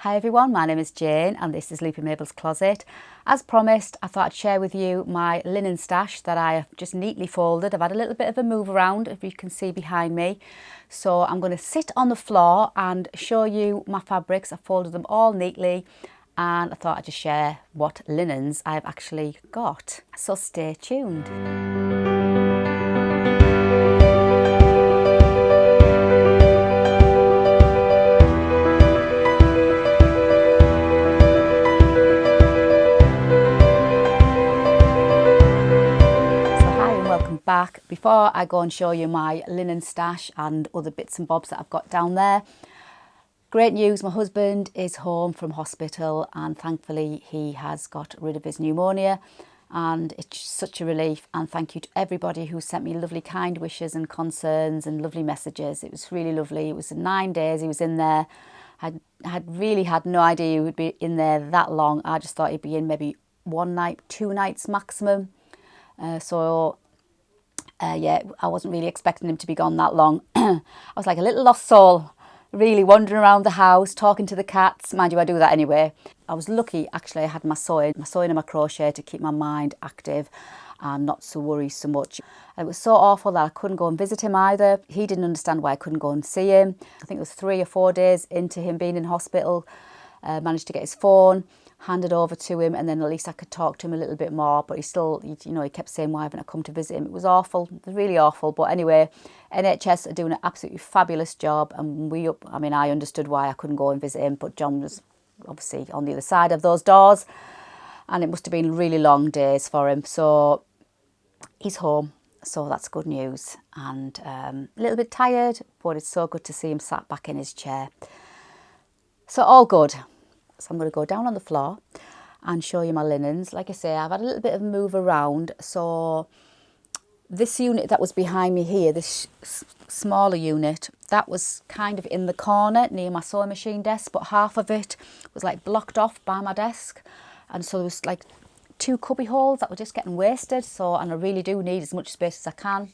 Hi everyone, my name is Jane and this is Loopy Mabel's Closet. As promised, I thought I'd share with you my linen stash that I have just neatly folded. I've had a little bit of a move around, if you can see behind me. So I'm going to sit on the floor and show you my fabrics. I've folded them all neatly and I thought I'd just share what linens I've actually got. So stay tuned. Back. Before I go and show you my linen stash and other bits and bobs that I've got down there, great news, my husband is home from hospital and thankfully he has got rid of his pneumonia and it's such a relief, and thank you to everybody who sent me lovely kind wishes and concerns and lovely messages. It was really lovely. It was 9 days he was in there. I had really had no idea he would be in there that long. I just thought he'd be in maybe 1 night, 2 nights maximum. Yeah, I wasn't really expecting him to be gone that long. I was like a little lost soul, really wandering around the house, talking to the cats. Mind you, I do that anyway. I was lucky, actually, I had my sewing and my crochet to keep my mind active and not to worry so much. It was so awful that I couldn't go and visit him either. He didn't understand why I couldn't go and see him. I think it was 3 or 4 days into him being in hospital. Managed to get his phone handed over to him, and then at least I could talk to him a little bit more, but he still, you know, he kept saying, why haven't I come to visit him? It was awful. It was really awful. But anyway, NHS are doing an absolutely fabulous job, and I understood why I couldn't go and visit him, but John was obviously on the other side of those doors and it must have been really long days for him. So he's home, so that's good news, and a little bit tired, but it's so good to see him sat back in his chair. So all good. So I'm going to go down on the floor and show you my linens. Like I say, I've had a little bit of a move around. So this unit that was behind me here, this smaller unit, that was kind of in the corner near my sewing machine desk, but half of it was like blocked off by my desk. And so there was like 2 cubby holes that were just getting wasted. So, and I really do need as much space as I can.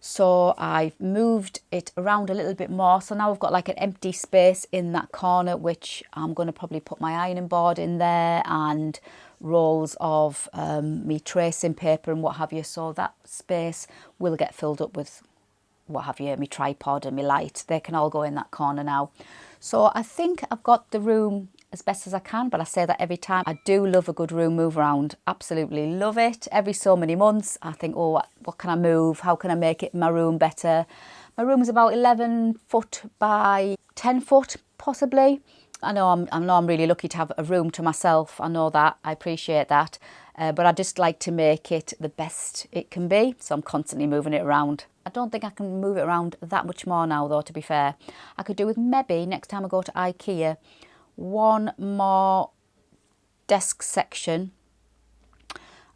So I've moved it around a little bit more. So now I've got like an empty space in that corner, which I'm going to probably put my ironing board in there and rolls of me tracing paper and what have you. So that space will get filled up with what have you, my tripod and my light. They can all go in that corner now. So I think I've got the room as best as I can, but I say that every time. I do love a good room move around, absolutely love it. Every so many months I think, oh, what can I move, how can I make it my room better? My room is about 11 foot by 10 foot possibly. I know I'm really lucky to have a room to myself, I know that, I appreciate that, but I just like to make it the best it can be, so I'm constantly moving it around. I don't think I can move it around that much more now though, to be fair. I could do with maybe next time I go to IKEA, 1 more desk section,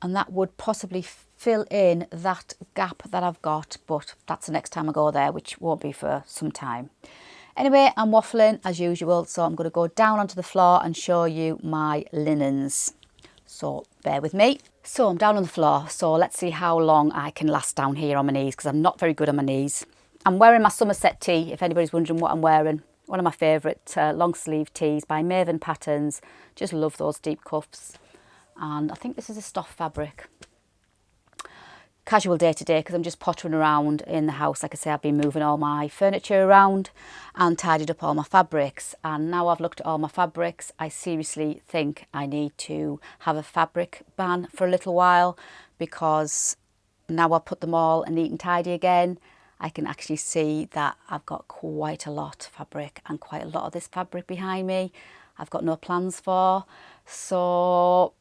and that would possibly fill in that gap that I've got, but that's the next time I go there, which won't be for some time. Anyway, I'm waffling as usual, so I'm going to go down onto the floor and show you my linens. So bear with me. So I'm down on the floor, so let's see how long I can last down here on my knees, because I'm not very good on my knees. I'm wearing my Somerset tee, if anybody's wondering what I'm wearing. One of my favourite long sleeve tees by Maven Patterns. Just love those deep cuffs. And I think this is a stuff fabric. Casual day to day, because I'm just pottering around in the house. Like I say, I've been moving all my furniture around and tidied up all my fabrics. And now I've looked at all my fabrics, I seriously think I need to have a fabric ban for a little while, because now I've put them all neat and tidy again. I can actually see that I've got quite a lot of fabric, and quite a lot of this fabric behind me I've got no plans for. So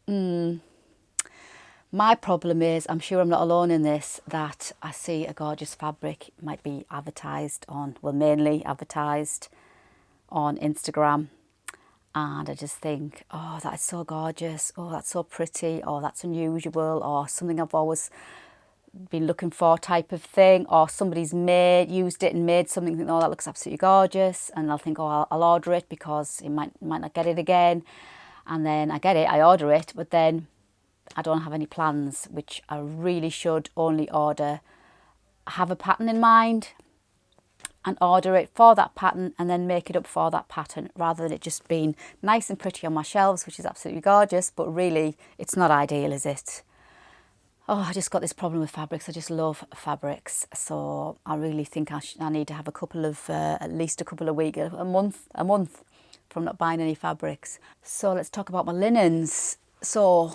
my problem is, I'm sure I'm not alone in this, that I see a gorgeous fabric, it might be advertised on, well, mainly advertised on Instagram, and I just think, oh, that is so gorgeous, oh, that's so pretty, or that's unusual, or something I've always been looking for type of thing, or somebody's used it and made something, think, oh, that looks absolutely gorgeous, and I'll think, oh, I'll order it because you might not get it again, and then I get it, I order it, but then I don't have any plans, which I really should only order, have a pattern in mind, and order it for that pattern and then make it up for that pattern, rather than it just being nice and pretty on my shelves, which is absolutely gorgeous, but really it's not ideal, is it? Oh, I just got this problem with fabrics. I just love fabrics, so I really think I need to have a couple of at least a couple of weeks, a month from not buying any fabrics. So let's talk about my linens. So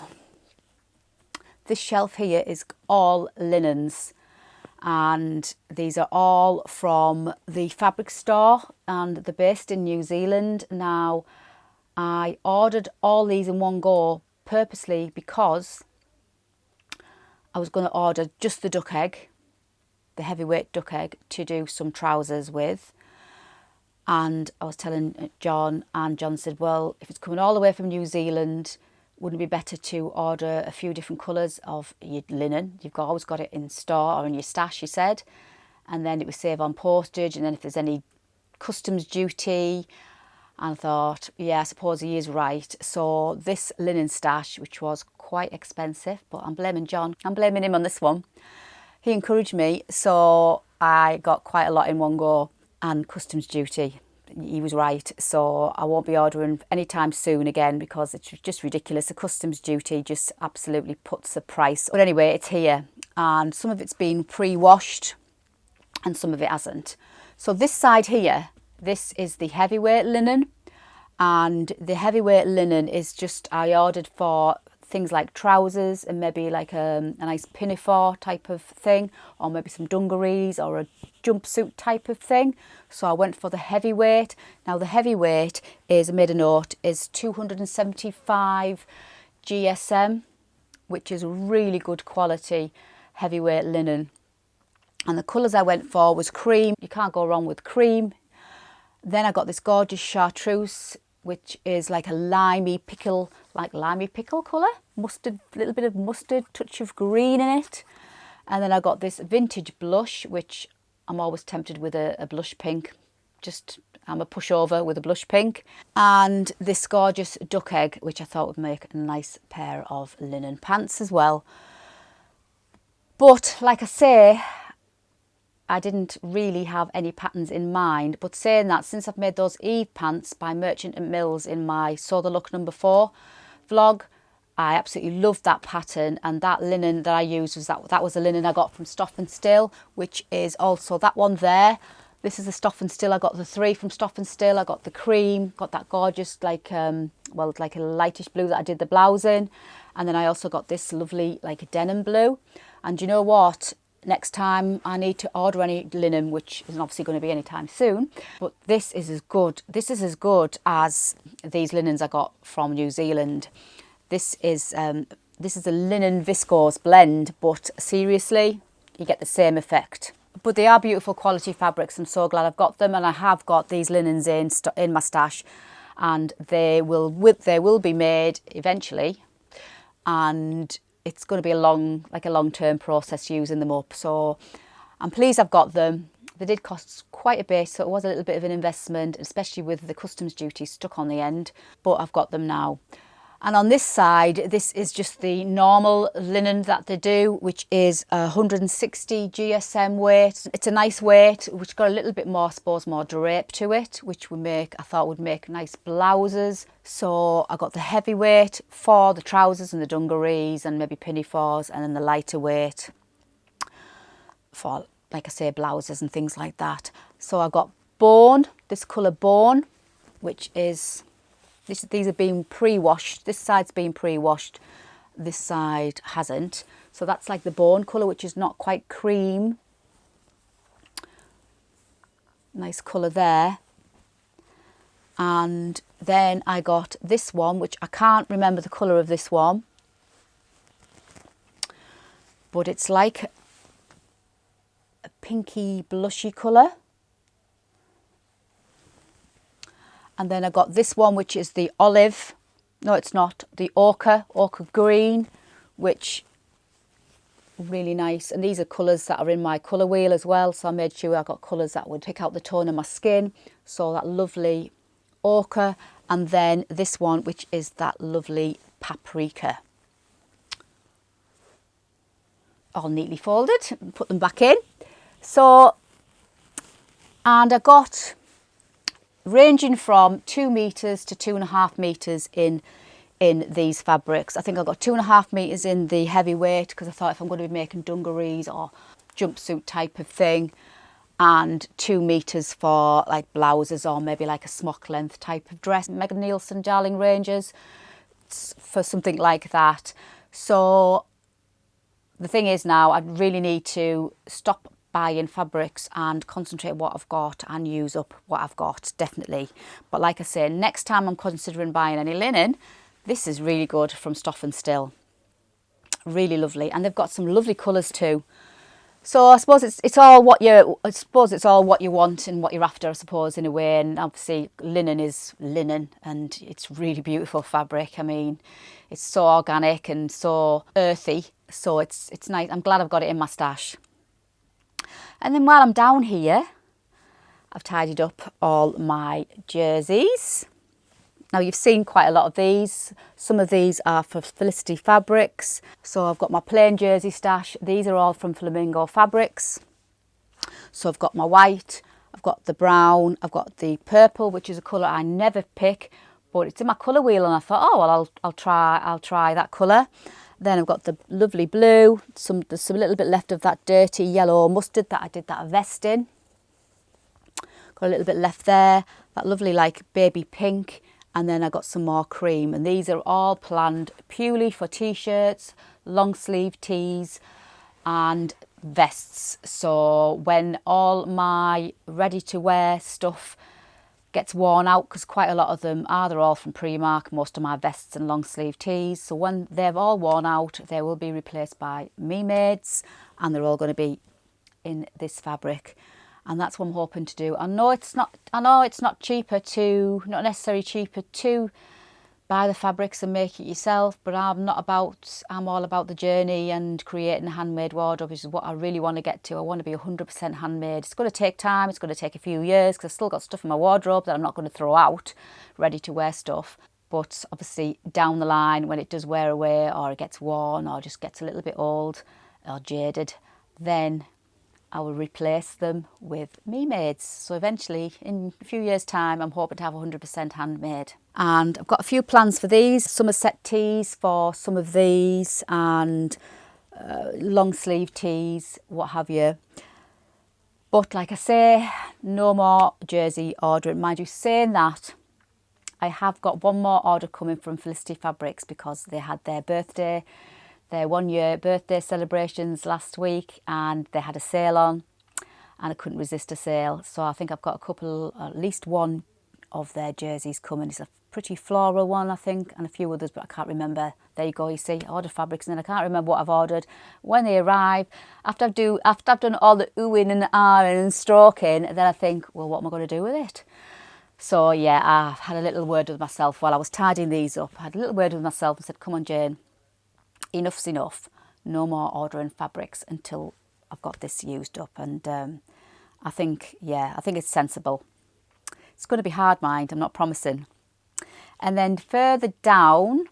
this shelf here is all linens, and these are all from the fabric store, and they're based in New Zealand. Now, I ordered all these in one go purposely because I was going to order just the duck egg, the heavyweight duck egg, to do some trousers with. And I was telling John, and John said, well, if it's coming all the way from New Zealand, wouldn't it be better to order a few different colours of your linen? You've always got it in store or in your stash, he said. And then it would save on postage, and then if there's any customs duty. And I thought, yeah, I suppose he is right. So this linen stash, which was quite expensive, but I'm blaming John. I'm blaming him on this one. He encouraged me, so I got quite a lot in one go. And customs duty, he was right. So I won't be ordering anytime soon again, because it's just ridiculous. The customs duty just absolutely puts the price. But anyway, it's here, and some of it's been pre-washed and some of it hasn't. So this side here, this is the heavyweight linen, and the heavyweight linen is just, I ordered for things like trousers and maybe like a nice pinafore type of thing, or maybe some dungarees or a jumpsuit type of thing. So I went for the heavyweight. Now the heavyweight is, I made a note, is 275 GSM, which is really good quality heavyweight linen. And the colours I went for was cream. You can't go wrong with cream. Then I got this gorgeous chartreuse, which is like a limey pickle colour. Mustard, little bit of mustard, touch of green in it. And then I got this vintage blush, which I'm always tempted with a blush pink. Just, I'm a pushover with a blush pink. And this gorgeous duck egg, which I thought would make a nice pair of linen pants as well. But like I say, I didn't really have any patterns in mind. But saying that, since I've made those Eve pants by Merchant and Mills in my Sew the Look number 4 vlog, I absolutely loved that pattern. And that linen that I used was that was a linen I got from Stoff and Still, which is also that one there. This is the Stoff and Still. I got the 3 from Stoff and Still. I got the cream, got that gorgeous like like a lightish blue that I did the blouse in. And then I also got this lovely like a denim blue. And you know what? Next time I need to order any linen, which isn't obviously going to be anytime soon, but this is as good. This is as good as these linens I got from New Zealand. This is a linen viscose blend, but seriously, you get the same effect. But they are beautiful quality fabrics. I'm so glad I've got them, and I have got these linens in my stash, and they will be made eventually, and it's going to be a long-term process using them up. So I'm pleased I've got them. They did cost quite a bit, so it was a little bit of an investment, especially with the customs duty stuck on the end, but I've got them now. And on this side, this is just the normal linen that they do, which is 160 GSM weight. It's a nice weight, which got a little bit more, I suppose, more drape to it, which I thought would make nice blouses. So I got the heavy weight for the trousers and the dungarees and maybe pinafores, and then the lighter weight for, like I say, blouses and things like that. So I got Bone, this colour Bone, which is... These are being pre-washed. This side's been pre-washed. This side hasn't. So that's like the Bone colour, which is not quite cream. Nice colour there. And then I got this one, which I can't remember the colour of this one. But it's like a pinky blushy colour. And then I got this one, which is the olive. No, it's not. The ochre green, which really nice. And these are colours that are in my colour wheel as well. So I made sure I got colours that would pick out the tone of my skin. So that lovely ochre. And then this one, which is that lovely paprika. All neatly folded. Put them back in. So And I got ranging from 2 metres to 2.5 metres in these fabrics. I think I got 2.5 metres in the heavyweight, because I thought if I'm going to be making dungarees or jumpsuit type of thing, and 2 metres for like blouses or maybe like a smock length type of dress. Megan Nielsen Darling ranges for something like that. So the thing is now I really need to stop buying fabrics and concentrate what I've got and use up what I've got, definitely. But like I say, next time I'm considering buying any linen, this is really good from Stoff and Still. Really lovely, and they've got some lovely colours too. So I suppose it's all what you want and what you're after, I suppose, in a way. And obviously linen is linen, and it's really beautiful fabric. I mean, it's so organic and so earthy, so it's nice. I'm glad I've got it in my stash. And then while I'm down here, I've tidied up all my jerseys. Now you've seen quite a lot of these. Some of these are for Felicity Fabrics. So I've got my plain jersey stash. These are all from Flamingo Fabrics. So I've got my white, I've got the brown, I've got the purple, which is a colour I never pick, but it's in my colour wheel, and I thought, oh well, I'll try that colour. Then I've got the lovely blue. There's some little bit left of that dirty yellow mustard that I did that vest in. Got a little bit left there. That lovely like baby pink. And then I got some more cream. And these are all planned purely for t-shirts, long sleeve tees and vests. So when all my ready to wear stuff gets worn out, because quite a lot of them are, they're all from Primark, most of my vests and long sleeve tees. So when they've all worn out, they will be replaced by Me Mades, and they're all going to be in this fabric. And that's what I'm hoping to do. I know it's not necessarily cheaper to buy the fabrics and make it yourself, but I'm all about the journey and creating a handmade wardrobe, which is what I really want to get to. I want to be 100% handmade. It's going to take time, it's going to take a few years, because I've still got stuff in my wardrobe that I'm not going to throw out, ready to wear stuff. But obviously down the line, when it does wear away, or it gets worn, or just gets a little bit old or jaded, then I will replace them with Me Mades. So eventually, in a few years' time, I'm hoping to have 100% handmade. And I've got a few plans for these. Somerset tees for some of these, and long sleeve tees, what have you. But like I say, no more jersey ordering. Mind you, saying that, I have got one more order coming from Felicity Fabrics, because they had their 1 year birthday celebrations last week, and they had a sale on, and I couldn't resist a sale. So I think I've got at least one of their jerseys coming. It's a pretty floral one, I think, and a few others, but I can't remember. There you go, you see, I ordered fabrics and then I can't remember what I've ordered. When they arrive, after I've done all the oohing and ahhing and stroking, then I think, well, what am I going to do with it? So yeah, I've had a little word with myself while I was tidying these up. I had a little word with myself and said, come on, Jane, enough's enough. No more ordering fabrics until I've got this used up. And I think it's sensible. It's going to be hard, mind, I'm not promising. And then further down,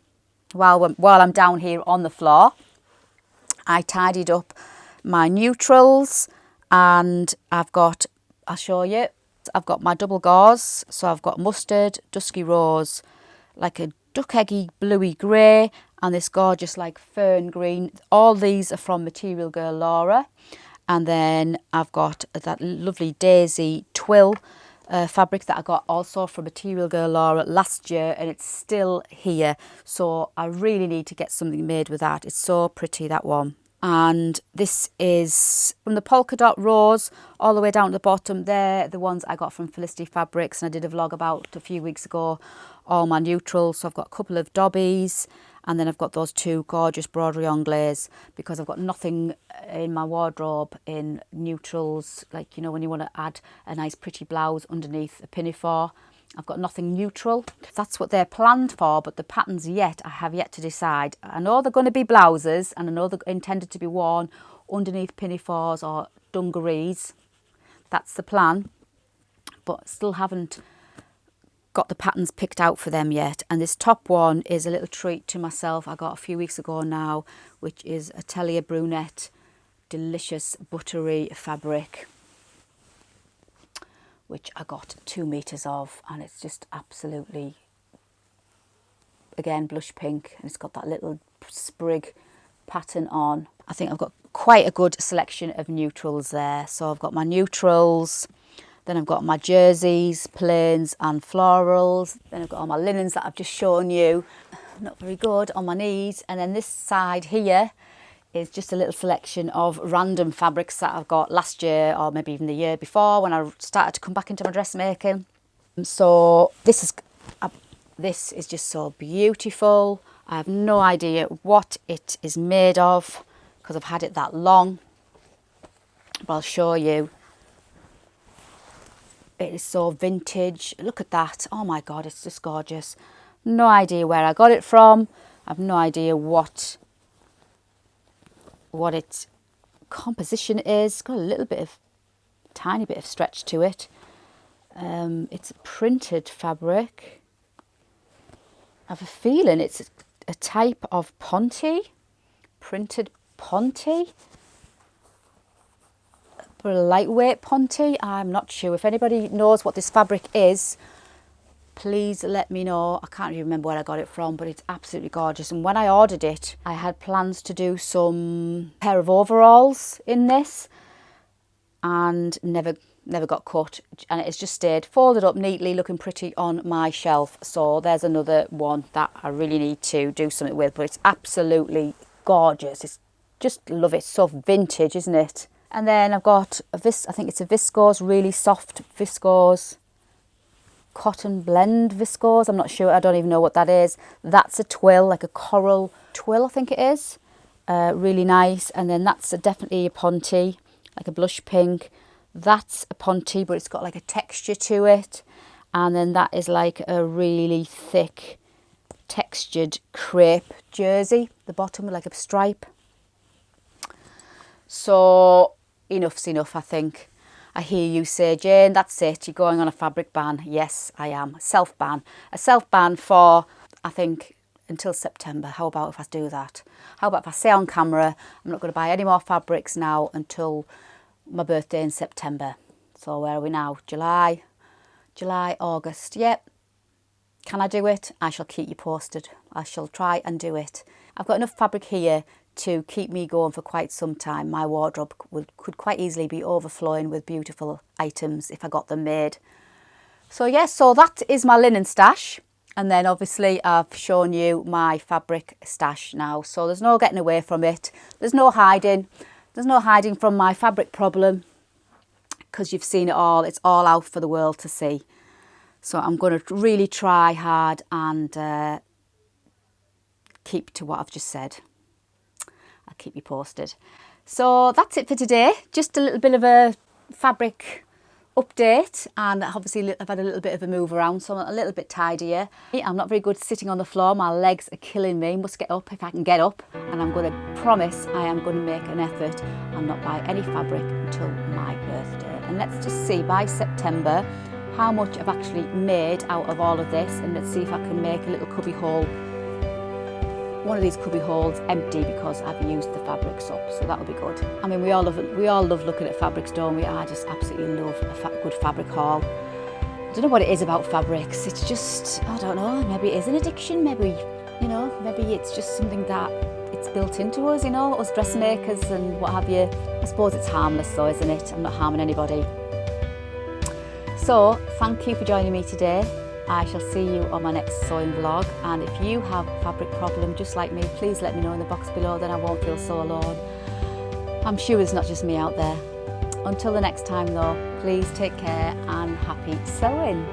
while I'm down here on the floor, I tidied up my neutrals, and I'll show you, I've got my double gauze. So I've got mustard, dusky rose, like a duck eggy bluey grey, and this gorgeous like fern green. All these are from Material Girl Laura. And then I've got that lovely daisy twill fabric that I got also from Material Girl Laura last year, and it's still here. So I really need to get something made with that. It's so pretty, that one. And this is from the polka dot rose all the way down to the bottom. They're the ones I got from Felicity Fabrics, and I did a vlog about a few weeks ago, all my neutrals. So I've got a couple of dobbies, and then I've got those two gorgeous broderie anglaise, because I've got nothing in my wardrobe in neutrals, like, you know, when you want to add a nice pretty blouse underneath a pinafore. I've got nothing neutral. That's what they're planned for, but the patterns I have yet to decide. I know they're going to be blouses, and I know they're intended to be worn underneath pinafores or dungarees. That's the plan, but still haven't got the patterns picked out for them yet. And this top one is a little treat to myself. I got a few weeks ago now, which is Atelier Brunette delicious buttery fabric. which I got 2 meters of, and it's just absolutely, again, blush pink, and it's got that little sprig pattern on. I think I've got quite a good selection of neutrals there. So I've got my neutrals, then I've got my jerseys, plains and florals, then I've got all my linens that I've just shown you. Not very good on my knees. And then this side here is just a little selection of random fabrics that I've got last year, or maybe even the year before when I started to come back into my dressmaking. So this is just so beautiful. I have no idea what it is made of because I've had it that long, but I'll show you. It is so vintage. Look at that. Oh my God, it's just gorgeous. No idea where I got it from. I have no idea what its composition is. It's got a little bit of, tiny bit of stretch to it. It's printed fabric. I have a feeling it's a type of ponte, printed ponte, but a lightweight ponte. I'm not sure. If anybody knows what this fabric is, please let me know. I can't even remember where I got it from, but it's absolutely gorgeous. And when I ordered it, I had plans to do some pair of overalls in this, and never got cut, and it's just stayed folded up neatly, looking pretty on my shelf. So there's another one that I really need to do something with, but it's absolutely gorgeous. It's just love it. So vintage, isn't it? And then I've got I think it's a viscose, really soft viscose, cotton blend viscose. I'm not sure. I don't even know what that is. That's a twill, like a coral twill, I think it is. Really nice. And then that's definitely a ponte, like a blush pink. That's a ponte, but it's got like a texture to it. And then that is like a really thick textured crepe jersey, the bottom with like a stripe. So enough's enough, I think. I hear you say, Jane, that's it, you're going on a fabric ban. Yes, I am. Self-ban. A self-ban for, I think, until September. How about if I do that? How about if I say on camera, I'm not going to buy any more fabrics now until my birthday in September. So where are we now? July, August. Yep. Can I do it? I shall keep you posted. I shall try and do it. I've got enough fabric here to keep me going for quite some time. My wardrobe could quite easily be overflowing with beautiful items if I got them made. So yes, so that is my linen stash. And then obviously I've shown you my fabric stash now. So there's no getting away from it. There's no hiding. There's no hiding from my fabric problem, because you've seen it all. It's all out for the world to see. So I'm going to really try hard and keep to what I've just said. I'll keep you posted. So that's it for today. Just a little bit of a fabric update, and obviously I've had a little bit of a move around, so I'm a little bit tidier. I'm not very good sitting on the floor. My legs are killing me. Must get up if I can get up, and I'm going to promise I am going to make an effort and not buy any fabric until my birthday. And let's just see by September how much I've actually made out of all of this, and let's see if I can make a little cubby hole, one of these cubby holes empty, because I've used the fabrics up, so that'll be good. I mean, we all love looking at fabrics, don't we? I just absolutely love a good fabric haul. I don't know what it is about fabrics. It's just, I don't know, maybe it is an addiction, maybe, you know, maybe it's just something that it's built into us, you know, us dressmakers and what have you. I suppose it's harmless though, isn't it? I'm not harming anybody. So, thank you for joining me today. I shall see you on my next sewing vlog, and if you have a fabric problem just like me, please let me know in the box below, then I won't feel so alone. I'm sure it's not just me out there. Until the next time though, please take care and happy sewing.